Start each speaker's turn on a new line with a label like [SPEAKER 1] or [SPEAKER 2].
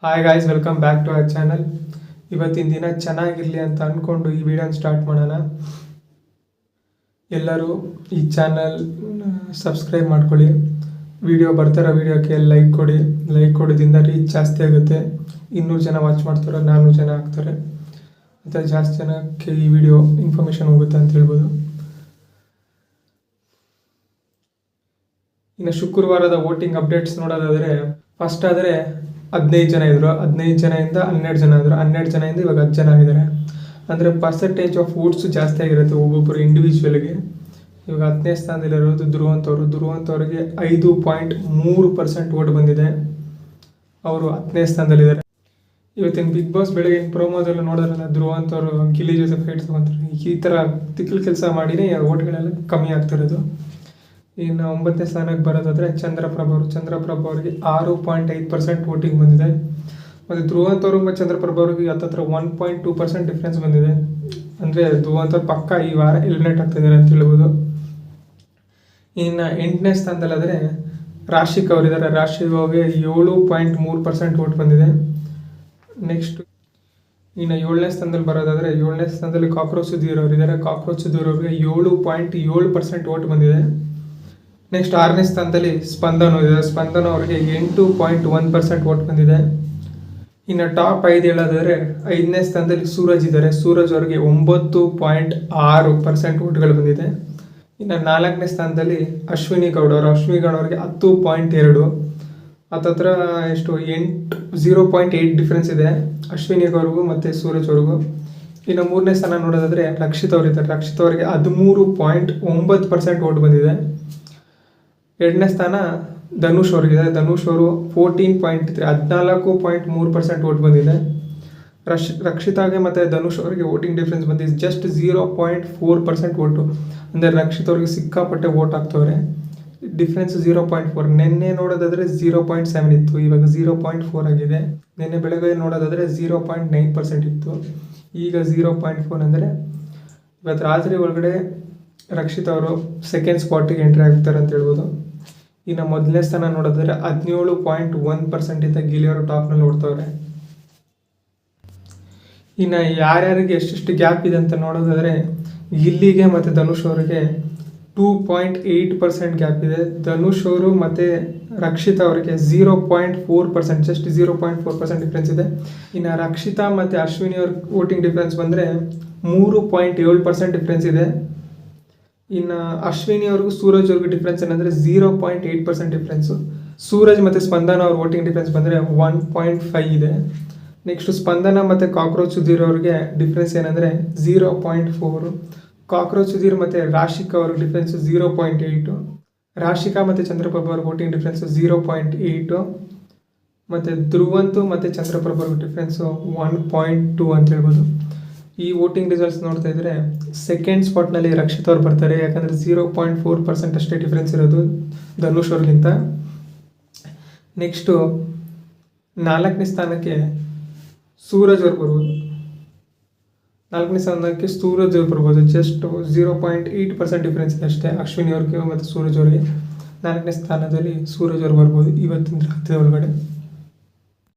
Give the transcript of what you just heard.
[SPEAKER 1] Hi guys, welcome back to our channel. ಇವತ್ತಿನ ದಿನ ಚೆನ್ನಾಗಿರಲಿ ಅಂತ ಅಂದ್ಕೊಂಡು ಈ ವಿಡಿಯೋನ ಸ್ಟಾರ್ಟ್ ಮಾಡೋಣ. ಎಲ್ಲರೂ ಈ ಚಾನಲ್ ಸಬ್ಸ್ಕ್ರೈಬ್ ಮಾಡ್ಕೊಳ್ಳಿ. ವಿಡಿಯೋ ಬರ್ತಾರೋ ವಿಡಿಯೋಕ್ಕೆ ಲೈಕ್ ಕೊಡೋದ್ರಿಂದ ರೀಚ್ ಜಾಸ್ತಿ ಆಗುತ್ತೆ. 200 ಜನ ವಾಚ್ ಮಾಡ್ತಾರೆ, 400 ಜನ ಆಗ್ತಾರೆ. ಮತ್ತು ಜಾಸ್ತಿ ಜನಕ್ಕೆ ಈ ವಿಡಿಯೋ ಇನ್ಫಾರ್ಮೇಷನ್ ಹೋಗುತ್ತೆ ಅಂತ ಹೇಳ್ಬೋದು. ಇನ್ನು ಶುಕ್ರವಾರದ ವೋಟಿಂಗ್ ಅಪ್ಡೇಟ್ಸ್ ನೋಡೋದಾದರೆ, ಫಸ್ಟ್ ಆದರೆ 15 ಜನ ಇದ್ದರು. 15 ಜನದಿಂದ 12 ಜನ ಆದರು. 12 ಜನದಿಂದ ಇವಾಗ 10 ಜನ ಆಗಿದ್ದಾರೆ. ಅಂದರೆ ಪರ್ಸೆಂಟೇಜ್ ಆಫ್ ವೋಟ್ಸು ಜಾಸ್ತಿ ಆಗಿರುತ್ತೆ ಒಬ್ಬೊಬ್ಬರು ಇಂಡಿವಿಜುವಲ್ಗೆ. ಇವಾಗ 10ನೇ ಸ್ಥಾನದಲ್ಲಿರೋದು ಧ್ರುವಂತವ್ರಿಗೆ 5.3% ವೋಟ್ ಬಂದಿದೆ. ಅವರು 10ನೇ ಸ್ಥಾನದಲ್ಲಿದ್ದಾರೆ. ಇವತ್ತಿನ ಬಿಗ್ ಬಾಸ್ ಬೆಳಗಿನ ಪ್ರೋಮೋದಲ್ಲೂ ನೋಡೋದ್ರಲ್ಲ, ಧ್ರುವಂತವರು ಗಿಲ್ಲಿ ಜೊತೆ ಫೈಟ್ ತಗೊಂತಾರೆ. ಈ ಥರ ತಿಕ್ಕಲು ಕೆಲಸ ಮಾಡಿನೇ ವೋಟ್ಗಳೆಲ್ಲ ಕಮ್ಮಿ ಆಗ್ತಿರೋದು. ಇನ್ನು 9ನೇ ಸ್ಥಾನಕ್ಕೆ ಬರೋದಾದರೆ ಚಂದ್ರಪ್ರಭ ಅವರಿಗೆ 6.5% ವೋಟಿಂಗ್ ಬಂದಿದೆ. ಮತ್ತು ಧ್ರುವಂತವರು ಮತ್ತು ಚಂದ್ರಪ್ರಭ ಅವ್ರಿಗೆ ಹತ್ತತ್ರ 1.2% ಡಿಫ್ರೆನ್ಸ್ ಬಂದಿದೆ. ಅಂದರೆ ಧ್ರುವಂತವ್ರು ಪಕ್ಕ ಈ ವಾರ ಎಲಿಮಿನೇಟ್ ಆಗ್ತಿದ್ದಾರೆ ಅಂತ ಹೇಳ್ಬೋದು. ಇನ್ನು 8ನೇ ಸ್ಥಾನದಲ್ಲಾದರೆ ರಾಶಿಕ್ ಅವರಿದ್ದಾರೆ. ರಾಶಿಕ್ ಅವ್ರಿಗೆ 7.3% ವೋಟ್ ಬಂದಿದೆ. ನೆಕ್ಸ್ಟ್ ಇನ್ನು 7ನೇ ಸ್ಥಾನದಲ್ಲಿ ಬರೋದಾದರೆ 7ನೇ ಸ್ಥಾನದಲ್ಲಿ ಕಾಕ್ರೋಚ್ ಸುಧೀರ್ ಅವರಿದ್ದಾರೆ. ಕಾಕ್ರೋಚ್ ಸುಧೀರ್ ಅವ್ರಿಗೆ 7.7% ವೋಟ್ ಬಂದಿದೆ. ನೆಕ್ಸ್ಟ್ 6ನೇ ಸ್ಥಾನದಲ್ಲಿ ಸ್ಪಂದನ ಇದ್ದಾರೆ. ಸ್ಪಂದನ ಅವರಿಗೆ 8.1% ವೋಟ್ ಬಂದಿದೆ. ಇನ್ನು ಟಾಪ್ 5 ಹೇಳೋದಾದರೆ 5ನೇ ಸ್ಥಾನದಲ್ಲಿ ಸೂರಜ್ ಇದ್ದಾರೆ. ಸೂರಜ್ ಅವರಿಗೆ 9.6% ವೋಟ್ಗಳು ಬಂದಿದೆ. ಇನ್ನು 4ನೇ ಸ್ಥಾನದಲ್ಲಿ ಅಶ್ವಿನಿ ಗೌಡ ಅವರಿಗೆ 10.2, ಹತ್ತತ್ರ ಎಷ್ಟು 0.8 ಡಿಫ್ರೆನ್ಸ್ ಇದೆ ಅಶ್ವಿನಿ ಅವ್ರಿಗೂ ಮತ್ತು ಸೂರಜ್ ಅವ್ರಿಗೂ. ಇನ್ನು 3ನೇ ಸ್ಥಾನ ನೋಡೋದಾದರೆ ರಕ್ಷಿತ್ ಅವರಿದ್ದಾರೆ. ರಕ್ಷಿತ್ ಅವರಿಗೆ 13.9% ವೋಟ್ ಬಂದಿದೆ. 2ನೇ ಸ್ಥಾನ ಧನುಷ್ ಅವರಿಗಿದೆ. ಧನುಷ್ ಅವರು 14.3% ವೋಟ್ ಬಂದಿದೆ. ರಕ್ಷಿತಾಗೆ ಮತ್ತು ಧನುಷ್ ಅವರಿಗೆ ವೋಟಿಂಗ್ ಡಿಫ್ರೆನ್ಸ್ ಬಂದಿದೆ ಜಸ್ಟ್ 0.4% ವೋಟು. ಅಂದರೆ ರಕ್ಷಿತ್ ಅವ್ರಿಗೆ ಸಿಕ್ಕಾಪಟ್ಟೆ ವೋಟ್ ಆಗ್ತವ್ರೆ. ಡಿಫ್ರೆನ್ಸ್ 0.4. ನಿನ್ನೆ ನೋಡೋದಾದರೆ 0.7 ಇತ್ತು, ಇವಾಗ 0.4 ಆಗಿದೆ. ನಿನ್ನೆ ಬೆಳಗ್ಗೆ ನೋಡೋದಾದರೆ 0.9% ಇತ್ತು, ಈಗ 0.4. ಅಂದರೆ ಇವತ್ತು ರಾತ್ರಿ ಒಳಗಡೆ ರಕ್ಷಿತ್ ಅವರು ಸೆಕೆಂಡ್ ಸ್ಪಾಟಿಗೆ ಎಂಟ್ರಿ ಆಗ್ತಾರೆ ಅಂತ ಹೇಳ್ಬೋದು. ಇನ್ನು 1ನೇ ಸ್ಥಾನ ನೋಡೋದಾದರೆ 17.1% ಇದ್ದ ಗಿಲ್ಲಿ ಅವರು ಟಾಪ್ನಲ್ಲಿ ಓಡ್ತವ್ರೆ. ಇನ್ನು ಯಾರ್ಯಾರಿಗೆ ಎಷ್ಟೆಷ್ಟು ಗ್ಯಾಪ್ ಇದೆ ಅಂತ ನೋಡೋದಾದರೆ ಗಿಲ್ಲಿಗೆ ಮತ್ತು ಧನುಷ್ ಅವರಿಗೆ 2.8% ಗ್ಯಾಪ್ ಇದೆ. ಧನುಷ್ ಅವರು ಮತ್ತು ರಕ್ಷಿತಾ ಅವರಿಗೆ 0.4%, ಜಸ್ಟ್ 0.4% ಡಿಫ್ರೆನ್ಸ್ ಇದೆ. ಇನ್ನು ರಕ್ಷಿತಾ ಮತ್ತು ಅಶ್ವಿನಿ ಅವ್ರ ವೋಟಿಂಗ್ ಡಿಫ್ರೆನ್ಸ್ ಬಂದರೆ 3.7% ಡಿಫ್ರೆನ್ಸ್ ಇದೆ. ಇನ್ನು ಅಶ್ವಿನಿ ಅವ್ರಿಗೂ ಸೂರಜ್ ಅವ್ರಿಗೂ ಡಿಫ್ರೆನ್ಸ್ ಏನಂದರೆ 0.8% ಡಿಫ್ರೆನ್ಸು. ಸೂರಜ್ ಮತ್ತು ಸ್ಪಂದನ ಅವ್ರ ವೋಟಿಂಗ್ ಡಿಫ್ರೆನ್ಸ್ ಬಂದರೆ 1.5 ಇದೆ. ನೆಕ್ಸ್ಟ್ ಸ್ಪಂದನ ಮತ್ತು ಕಾಕ್ರೋಚ್ ಸುಧೀರ್ ಅವ್ರಿಗೆ ಡಿಫ್ರೆನ್ಸ್ ಏನಂದರೆ 0.4. ಕಾಕ್ರೋಚ್ ಸುಧೀರ್ ಮತ್ತು ರಾಶಿಕಾ ಅವ್ರಿಗೆ ಡಿಫ್ರೆನ್ಸು 0.8. ರಾಶಿಕಾ ಮತ್ತು ಚಂದ್ರಪ್ರಭ ಅವ್ರ ವೋಟಿಂಗ್ ಡಿಫ್ರೆನ್ಸು 0.8. ಮತ್ತು ಧ್ರುವಂತು ಮತ್ತು ಚಂದ್ರಪ್ರಭ ಅವ್ರಿಗೆ ಡಿಫ್ರೆನ್ಸು 1.2 ಅಂತ ಹೇಳ್ಬೋದು. ಈ ವೋಟಿಂಗ್ ರಿಸಲ್ಟ್ಸ್ ನೋಡ್ತಾ ಇದ್ದರೆ ಸೆಕೆಂಡ್ ಸ್ಪಾಟ್ನಲ್ಲಿ ರಕ್ಷಿತ್ ಅವ್ರು ಬರ್ತಾರೆ. ಯಾಕಂದರೆ 0.4% ಅಷ್ಟೇ ಡಿಫ್ರೆನ್ಸ್ ಇರೋದು ಧನುಷ್ ಅವ್ರಿಗಿಂತ. ನೆಕ್ಸ್ಟು 4ನೇ ಸ್ಥಾನಕ್ಕೆ ಸೂರಜ್ ಅವ್ರು ಬರ್ಬೋದು. 4ನೇ ಸ್ಥಾನಕ್ಕೆ ಸೂರಜ್ ಅವ್ರು ಬರ್ಬೋದು. ಜಸ್ಟ್ 0.8% ಡಿಫ್ರೆನ್ಸ್ ಇದೆ ಅಷ್ಟೇ ಅಶ್ವಿನಿ ಅವ್ರಿಗೆ ಮತ್ತು ಸೂರಜ್ ಅವ್ರಿಗೆ. 4ನೇ ಸ್ಥಾನದಲ್ಲಿ ಸೂರಜ್ ಅವ್ರು ಬರ್ಬೋದು ಇವತ್ತಿನ ರಾತ್ರಿ ಒಳಗಡೆ.